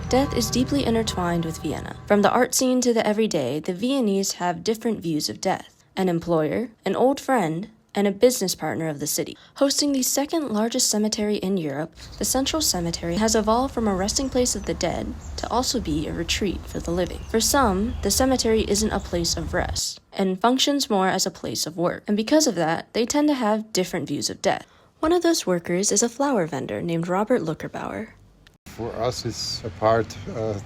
Death is deeply intertwined with Vienna. From the art scene to the everyday, the Viennese have different views of death. An employer, an old friend, and a business partner of the city. Hosting the second largest cemetery in Europe, the Central Cemetery has evolved from a resting place of the dead to also be a retreat for the living. For some, the cemetery isn't a place of rest, and functions more as a place of work. And because of that, they tend to have different views of death. One of those workers is a flower vendor named Robert Luckerbauer. For us, it's a part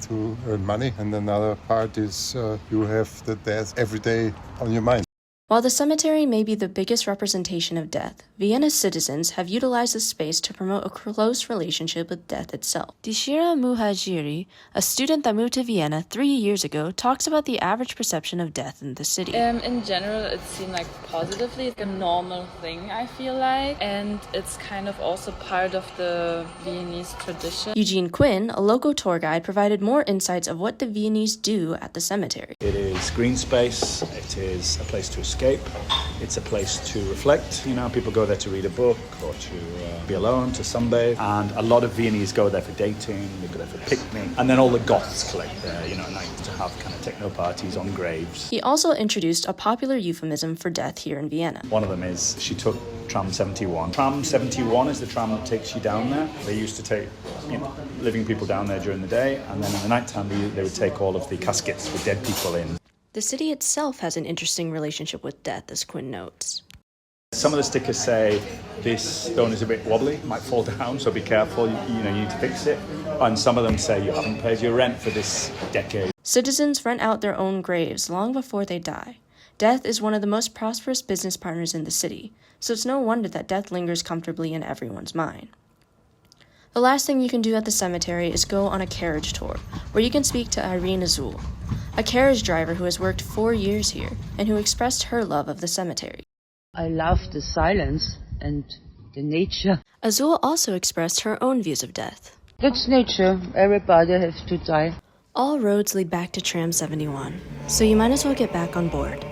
to earn money, and another part is you have the death every day on your mind. While the cemetery may be the biggest representation of death, Vienna's citizens have utilized the space to promote a close relationship with death itself. Dishira Muhajiri, a student that moved to Vienna 3 years ago, talks about the average perception of death in the city. In general, it seemed like positively, like a normal thing, I feel like, and it's kind of also part of the Viennese tradition. Eugene Quinn, a local tour guide, provided more insights of what the Viennese do at the cemetery. It is green space, it is a place to escape, it's a place to reflect. You know, people go there to read a book or to be alone, to sunbathe, and a lot of Viennese go there for dating, they go there for picnic, and then all the goths collect there, you know, at night to have kind of techno parties on graves. He also introduced a popular euphemism for death here in Vienna. One of them is she took Tram 71. Tram 71 is the tram that takes you down there. They used to take, you know, living people down there during the day, and then in the nighttime they would take all of the caskets with dead people in. The city itself has an interesting relationship with death, as Quinn notes. Some of the stickers say this stone is a bit wobbly, might fall down, so be careful, you need to fix it. And some of them say you haven't paid your rent for this decade. Citizens rent out their own graves long before they die. Death is one of the most prosperous business partners in the city, so it's no wonder that death lingers comfortably in everyone's mind. The last thing you can do at the cemetery is go on a carriage tour, where you can speak to Irene Azul, a carriage driver who has worked 4 years here and who expressed her love of the cemetery. I love the silence and the nature. Azul also expressed her own views of death. That's nature. Everybody has to die. All roads lead back to Tram 71, so you might as well get back on board.